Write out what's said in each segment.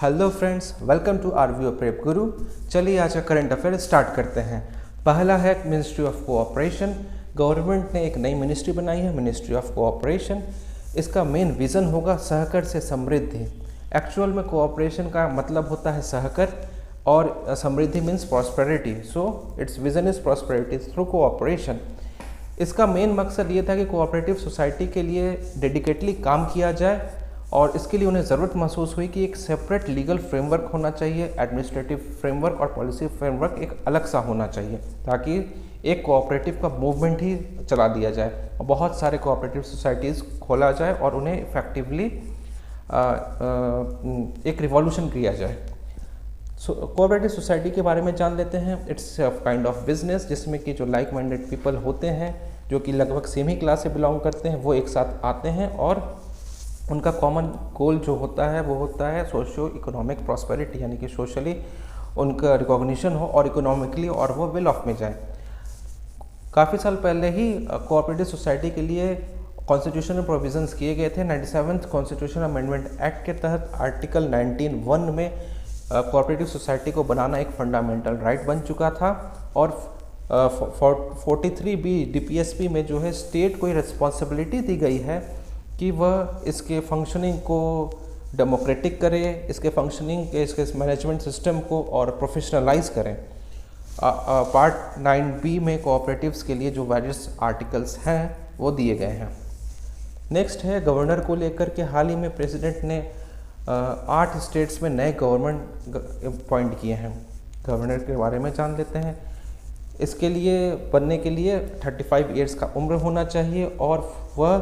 Hello friends, welcome to RVO prep Guru. चलिए आज का करंट अफेयर स्टार्ट करते हैं। पहला है मिनिस्ट्री ऑफ कोऑपरेशन। गवर्नमेंट ने एक नई मिनिस्ट्री बनाई है, मिनिस्ट्री ऑफ कोऑपरेशन। इसका मेन विज़न होगा सहकर से समृद्धि। एक्चुअल में कोऑपरेशन का मतलब होता है सहकर और समृद्धि means prosperity. So its vision is prosperity through cooperation. इसका मेन मकसद ये था कि कोऑपरेटिव सोसाइटी के लिए डेडिकेटली काम किया जाए और इसके लिए उन्हें ज़रूरत महसूस हुई कि एक सेपरेट लीगल फ्रेमवर्क होना चाहिए, एडमिनिस्ट्रेटिव फ्रेमवर्क और पॉलिसी फ्रेमवर्क एक अलग सा होना चाहिए ताकि एक कोऑपरेटिव का मूवमेंट ही चला दिया जाए और बहुत सारे कोऑपरेटिव सोसाइटीज़ खोला जाए और उन्हें इफेक्टिवली एक रिवॉल्यूशन किया जाए। कोऑपरेटिव सोसाइटी के बारे में जान लेते हैं। इट्स काइंड ऑफ बिजनेस जिसमें कि जो लाइक माइंडेड पीपल होते हैं जो कि लगभग सेम ही क्लास से बिलोंग करते हैं, वो एक साथ आते हैं और उनका कॉमन गोल जो होता है वो होता है सोशियो इकोनॉमिक प्रॉस्पेरिटी, यानी कि सोशली उनका रिकॉग्निशन हो और इकोनॉमिकली और वो वेल ऑफ में जाए। काफ़ी साल पहले ही कोऑपरेटिव सोसाइटी के लिए कॉन्स्टिट्यूशनल प्रोविजंस किए गए थे। 97th कॉन्स्टिट्यूशन अमेंडमेंट एक्ट के तहत आर्टिकल 19(1) में कोऑपरेटिव सोसाइटी को बनाना एक फंडामेंटल राइट बन चुका था और 43B DPSP में जो है स्टेट को रिस्पॉन्सिबिलिटी दी गई है कि वह इसके फंक्शनिंग को डेमोक्रेटिक करे, इसके फंक्शनिंग के इसके मैनेजमेंट सिस्टम को और प्रोफेशनलाइज करें। पार्ट 9B में कोऑपरेटिव्स के लिए जो वेरियस आर्टिकल्स हैं वो दिए गए हैं। नेक्स्ट है गवर्नर को लेकर के। हाल ही में प्रेसिडेंट ने 8 स्टेट्स में नए गवर्नमेंट अपॉइंट किए हैं। गवर्नर के बारे में जान लेते हैं। इसके लिए बनने के लिए 35 ईयर्स का उम्र होना चाहिए और वह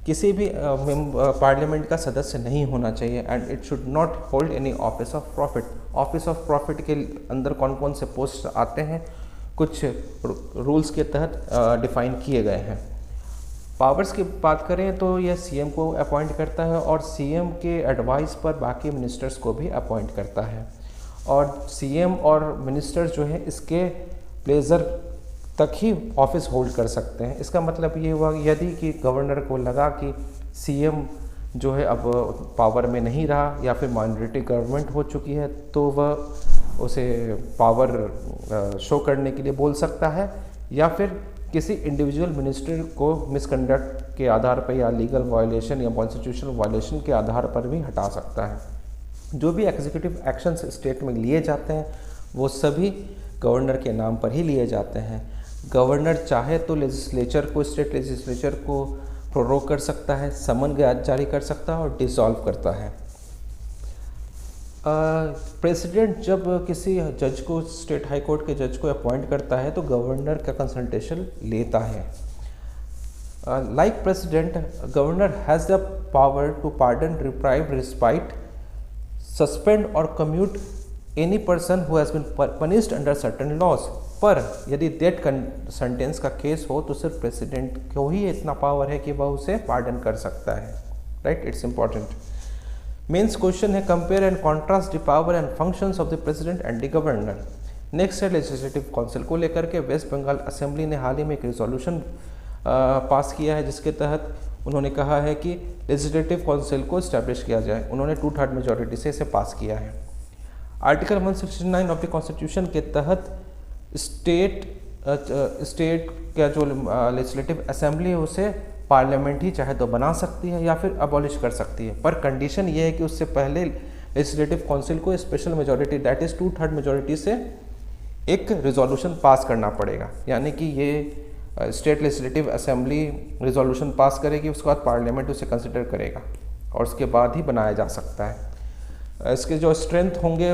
किसी भी पार्लियामेंट का सदस्य नहीं होना चाहिए and it should not hold any office of profit. Office of profit के अंदर कौन कौन से पोस्ट आते हैं कुछ रूल्स के तहत डिफाइन किए गए हैं। पावर्स की बात करें तो यह सीएम को अपॉइंट करता है और सीएम के एडवाइस पर बाकी मिनिस्टर्स को भी अपॉइंट करता है और सीएम और मिनिस्टर्स जो है इसके प्लेजर तक ही ऑफिस होल्ड कर सकते हैं। इसका मतलब ये हुआ यदि कि गवर्नर को लगा कि सीएम जो है अब पावर में नहीं रहा या फिर माइनॉरिटी गवर्नमेंट हो चुकी है तो वह उसे पावर शो करने के लिए बोल सकता है या फिर किसी इंडिविजुअल मिनिस्टर को मिसकंडक्ट के आधार पर या लीगल वायलेशन या कॉन्स्टिट्यूशनल वायलेशन के आधार पर भी हटा सकता है। जो भी एग्जीक्यूटिव एक्शंस स्टेट में लिए जाते हैं वो सभी गवर्नर के नाम पर ही लिए जाते हैं। गवर्नर चाहे तो लेजिस्लेचर को, स्टेट लेजिस्लेचर को प्रोरोग कर सकता है, समन जारी कर सकता है और डिसॉल्व करता है। प्रेसिडेंट जब किसी जज को, स्टेट हाई कोर्ट के जज को अपॉइंट करता है तो गवर्नर का कंसल्टेशन लेता है। Like president, governor has the power to pardon, reprieve, respite, suspend और commute any person who has been punished under certain laws. पर यदि डेथ सेंटेंस का केस हो तो सिर्फ प्रेसिडेंट को ही इतना पावर है कि वह उसे पार्डन कर सकता है। Right, it's important. Mains question है compare and contrast the power and functions of the president and the governor. Next है लेजिस्लेटिव काउंसिल को लेकर के। वेस्ट बंगाल असेंबली ने हाल ही में एक रिजोल्यूशन पास किया है जिसके तहत उन्होंने कहा है कि लेजिस्लेटिव काउंसिल को इस्टेब्लिश किया जाए। उन्होंने 2/3 मेजॉरिटी से इसे पास किया है। आर्टिकल 169 ऑफ द कॉन्स्टिट्यूशन के तहत स्टेट का जो लेजिस्लेटिव असेंबली है उसे पार्लियामेंट ही चाहे तो बना सकती है या फिर अबॉलिश कर सकती है, पर कंडीशन ये है कि उससे पहले लेजिस्लेटिव काउंसिल को special majority that is 2/3 majority से एक रिजोल्यूशन पास करना पड़ेगा। यानी कि ये state legislative assembly resolution pass करेगी, उसके बाद पार्लियामेंट उसे कंसिडर करेगा और उसके बाद ही बनाया जा सकता है। इसके जो स्ट्रेंथ होंगे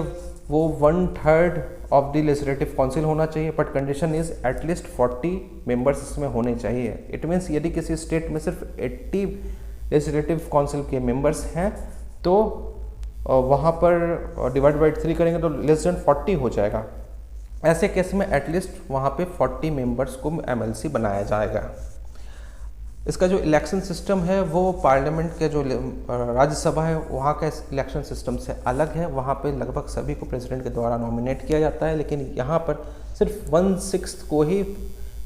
वो 1/3 ऑफ द लेजिस्लेटिव काउंसिल होना चाहिए, but condition is at least 40 members इसमें होने चाहिए। इट मीन्स यदि किसी स्टेट में सिर्फ 80 लेजिस्लेटिव काउंसिल के मेंबर्स हैं तो वहाँ पर डिवाइड बाई 3 करेंगे तो लेस देन 40 हो जाएगा। ऐसे केस में एटलीस्ट वहाँ पे 40 मेंबर्स को MLC बनाया जाएगा। इसका जो इलेक्शन सिस्टम है वो पार्लियामेंट के जो राज्यसभा है वहाँ का इलेक्शन सिस्टम से अलग है। वहाँ पे लगभग सभी को प्रेसिडेंट के द्वारा नॉमिनेट किया जाता है, लेकिन यहाँ पर सिर्फ 1/6 को ही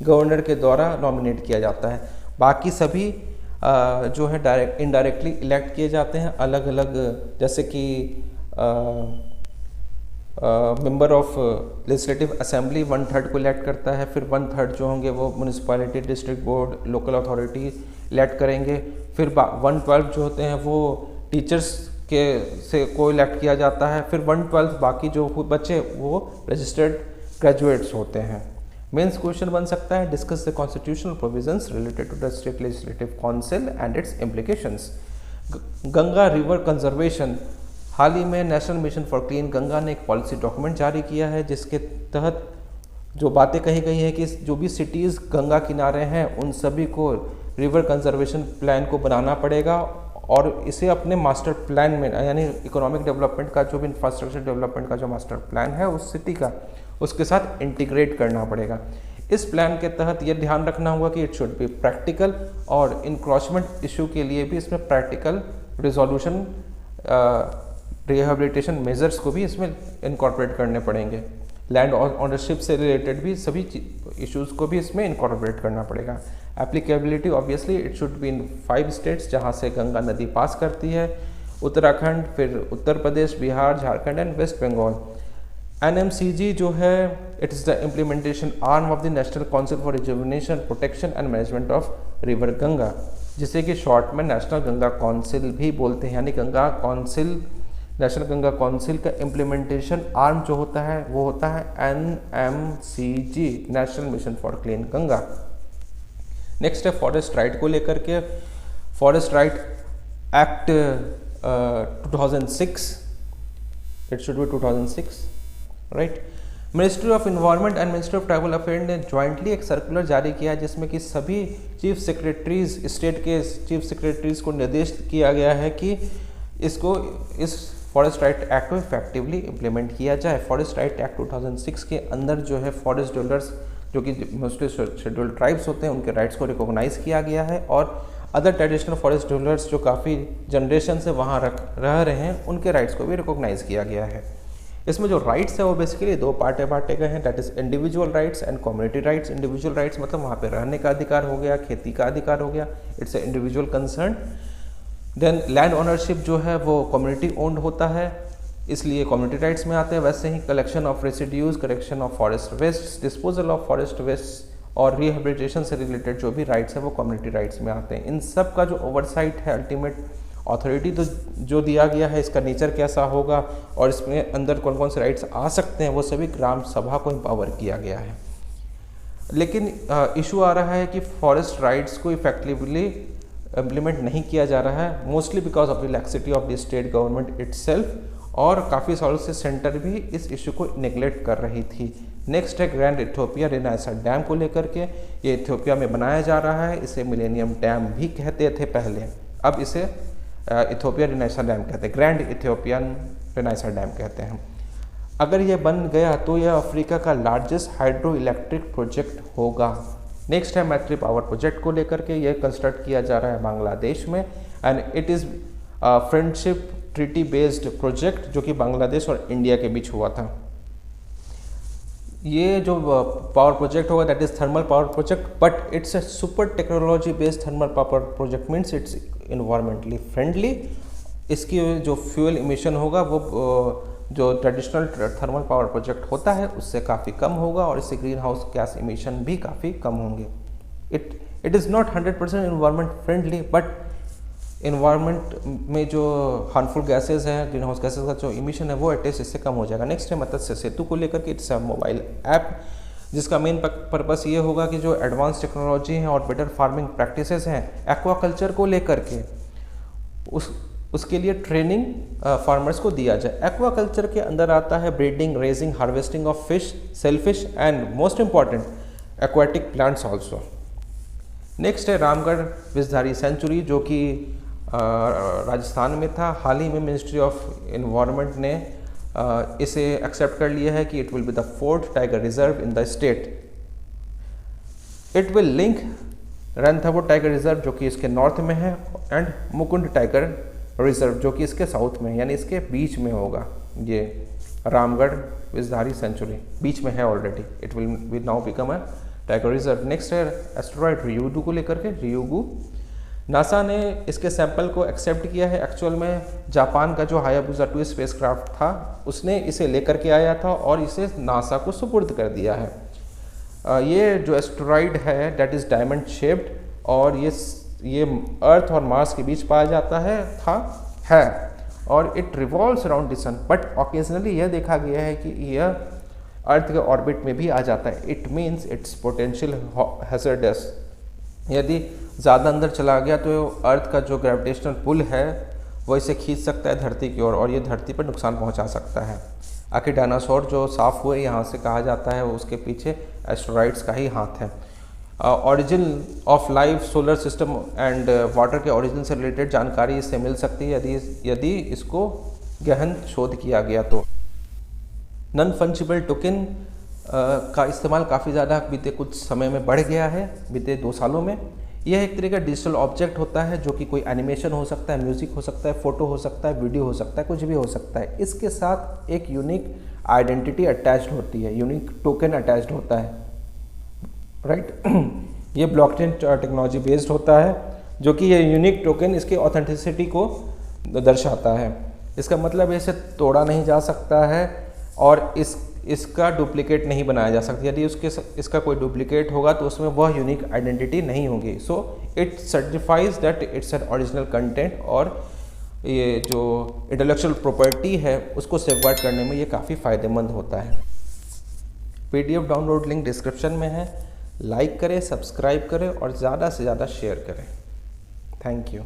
गवर्नर के द्वारा नॉमिनेट किया जाता है। बाकी सभी जो है डायरेक्ट इनडायरेक्टली इलेक्ट किए जाते हैं अलग अलग, जैसे कि मेंबर ऑफ लेजिस्लेटिव असेंबली 1/3 को इलेक्ट करता है, फिर 1/3 जो होंगे वो municipality, district board, local authority elect करेंगे, फिर 1/12 जो होते हैं वो टीचर्स के से को इलेक्ट किया जाता है, फिर 1/12 बाकी जो बचे वो रजिस्टर्ड ग्रेजुएट्स होते हैं। मेंस क्वेश्चन बन सकता है, discuss the constitutional provisions related to the state legislative council and its implications. Ganga river conservation, हाल ही में national mission for clean Ganga ने एक पॉलिसी डॉक्यूमेंट जारी किया है जिसके तहत जो बातें कही गई हैं कि जो भी सिटीज़ गंगा किनारे हैं उन सभी को रिवर कंजर्वेशन प्लान को बनाना पड़ेगा और इसे अपने मास्टर प्लान में, यानी इकोनॉमिक डेवलपमेंट का जो भी इंफ्रास्ट्रक्चर डेवलपमेंट का जो मास्टर प्लान है उस सिटी का, उसके साथ इंटीग्रेट करना पड़ेगा। इस प्लान के तहत ये ध्यान रखना होगा कि इट शुड बी प्रैक्टिकल और इंक्रोचमेंट इशू के लिए भी इसमें प्रैक्टिकल रिजोल्यूशन, रिहेबिलिटेशन मेजर्स को भी इसमें इनकॉर्पोरेट करने पड़ेंगे। लैंड ऑनरशिप से रिलेटेड भी सभी इश्यूज को भी इसमें इनकॉर्पोरेट करना पड़ेगा। Applicability obviously it should be in 5 states जहाँ से गंगा नदी पास करती है, उत्तराखंड, फिर Uttar Pradesh, Bihar, Jharkhand and West Bengal. NMCG जो है it is the implementation arm of the national council for rejuvenation, protection and management of river Ganga, जिसे कि शॉर्ट में नेशनल गंगा काउंसिल भी बोलते हैं। यानी Ganga council, national Ganga council का इम्प्लीमेंटेशन आर्म जो होता है वो होता है NMCG, national mission for clean Ganga. Next है फॉरेस्ट राइट को लेकर के, forest right act 2006, it should B 2006, right. Ministry of environment and ministry of tribal affairs ने ज्वाइंटली एक सर्कुलर जारी किया है जिसमें कि सभी चीफ सेक्रेटरीज, स्टेट के चीफ सेक्रेटरीज को निर्देश किया गया है कि इसको, इस फॉरेस्ट राइट एक्ट को इफेक्टिवली इम्प्लीमेंट किया जाए। फॉरेस्ट राइट एक्ट 2006 के अंदर जो है फॉरेस्ट डीलर्स जो कि मोस्टली शेड्यूल्ड ट्राइब्स होते हैं उनके राइट्स को रिकॉग्नाइज किया गया है और अदर ट्रेडिशनल फॉरेस्ट डीलर्स जो काफ़ी जनरेशन से वहाँ रह रहे हैं उनके राइट्स को भी रिकॉग्नाइज किया गया है। इसमें जो राइट्स है वो बेसिकली 2 पार्ट बांटे गए हैं, that is individual rights and community rights. Individual rights मतलब वहाँ पे रहने का अधिकार हो गया, खेती का अधिकार हो गया, it's a individual concern. Then land ownership जो है वो कम्युनिटी ओन्ड होता है, इसलिए कम्युनिटी राइट्स में आते हैं। वैसे ही collection of residues, collection of forest waste, disposal of forest waste और रिहेबिलिटेशन से रिलेटेड जो भी राइट्स है वो कम्युनिटी राइट्स में आते हैं। इन सब का जो ओवरसाइट है, अल्टीमेट अथॉरिटी तो जो दिया गया है, इसका नेचर कैसा होगा और इसमें अंदर कौन कौन से राइट्स आ सकते हैं, वो सभी ग्राम सभा को एम्पावर किया गया है। लेकिन इशू आ रहा है कि फॉरेस्ट राइट्स को इफेक्टिवली इम्प्लीमेंट नहीं किया जा रहा है, mostly because of the laxity of the state government itself, और काफ़ी सालों से सेंटर भी इस इशू को नेग्लेक्ट कर रही थी। नेक्स्ट है ग्रैंड इथियोपिया रिनाइसेंस डैम को लेकर के, ये इथियोपिया में बनाया जा रहा है, इसे मिलेनियम डैम भी कहते थे पहले, अब इसे इथियोपिया रिनाइसेंस डैम कहते हैं, ग्रैंड इथियोपियन रिनाइसेंस डैम कहते हैं। अगर ये बन गया तो यह अफ्रीका का लार्जेस्ट हाइड्रो इलेक्ट्रिक प्रोजेक्ट होगा। नेक्स्ट है मैत्री पावर प्रोजेक्ट को लेकर के, ये कंस्ट्रक्ट किया जा रहा है बांग्लादेश में and it is friendship treaty based project जो कि बांग्लादेश और इंडिया के बीच हुआ था। ये जो पावर प्रोजेक्ट होगा that is thermal power project, but it's a super technology based thermal power project, means it's environmentally friendly. इसकी जो फ्यूल इमिशन होगा वो जो ट्रेडिशनल थर्मल पावर प्रोजेक्ट होता है उससे काफ़ी कम होगा और इससे ग्रीन हाउस गैस इमिशन भी काफ़ी कम होंगे। It is not 100% environment friendly, but environment में जो हार्मफुल गैसेज हैं, ग्रीन हाउस गैसेज का जो इमिशन है वो एटलीस्ट इससे कम हो जाएगा। नेक्स्ट है मत्स्य सेतु को लेकर के, इट्स अ मोबाइल ऐप जिसका मेन पर्पस ये होगा कि जो एडवांस टेक्नोलॉजी हैं और बेटर फार्मिंग प्रैक्टिसेस हैं एक्वाकल्चर को लेकर के, उसके लिए ट्रेनिंग फार्मर्स को दिया जाए। एक्वाकल्चर के अंदर आता है breeding, raising, harvesting of fish, shellfish and most important aquatic plants also. Next है रामगढ़ विषधारी सेंचुरी जो कि राजस्थान में था। हाल ही में मिनिस्ट्री ऑफ इन्वायरमेंट ने इसे एक्सेप्ट कर लिया है कि it will be the 4th tiger reserve in the state. It will link Ranthambore tiger reserve जो कि इसके नॉर्थ में है एंड मुकुंद टाइगर रिजर्व जो कि इसके साउथ में है, यानी इसके बीच में होगा। ये रामगढ़ विषधारी सेंचुरी बीच में है already, it will now become a tiger reserve. Next है एस्टेरॉयड रियुगु को लेकर के, रियुगु नासा ने इसके सैंपल को एक्सेप्ट किया है। एक्चुअल में जापान का जो हायाबुसा 2 स्पेसक्राफ्ट था उसने इसे लेकर के आया था और इसे नासा को सुपुर्द कर दिया है। ये जो एस्टेरॉइड है दैट इज़ डायमंड शेप्ड और ये अर्थ और मार्स के बीच पाया जाता है और it revolves around the sun, but occasionally यह देखा गया है कि यह अर्थ के ऑर्बिट में भी आ जाता है। It means it's potential hazardous. यदि ज़्यादा अंदर चला गया तो अर्थ का जो ग्रेविटेशनल पुल है वो इसे खींच सकता है धरती की ओर और ये धरती पर नुकसान पहुंचा सकता है। आखिर डायनासोर जो साफ हुए यहाँ से कहा जाता है उसके पीछे एस्टेरॉइड्स का ही हाथ है। Origin of life, solar system and water के ओरिजिन से रिलेटेड जानकारी इससे मिल सकती है यदि इसको गहन शोध किया गया तो। नॉन फंजिबल टोकन का इस्तेमाल काफ़ी ज़्यादा बीते कुछ समय में बढ़ गया है, बीते 2 सालों में। यह एक तरह का डिजिटल ऑब्जेक्ट होता है जो कि कोई एनिमेशन हो सकता है, म्यूज़िक हो सकता है, फ़ोटो हो सकता है, वीडियो हो सकता है, कुछ भी हो सकता है। इसके साथ एक यूनिक आइडेंटिटी अटैच्ड होती है, यूनिक टोकन अटैच्ड होता है, राइट। ये ब्लॉकचेन टेक्नोलॉजी बेस्ड होता है जो कि ये यूनिक टोकन इसके ऑथेंटिसिटी को दर्शाता है। इसका मतलब इसे तोड़ा नहीं जा सकता है और इसका डुप्लीकेट नहीं बनाया जा सकता। यदि इसका कोई डुप्लीकेट होगा तो उसमें वह यूनिक आइडेंटिटी नहीं होगी। So it certifies that it's an original content और ये जो इंटेलेक्चुअल प्रॉपर्टी है उसको सेफगार्ड करने में ये काफ़ी फ़ायदेमंद होता है। PDF डाउनलोड लिंक डिस्क्रिप्शन में है। लाइक करें, सब्सक्राइब करें और ज़्यादा से ज़्यादा शेयर करें। Thank you.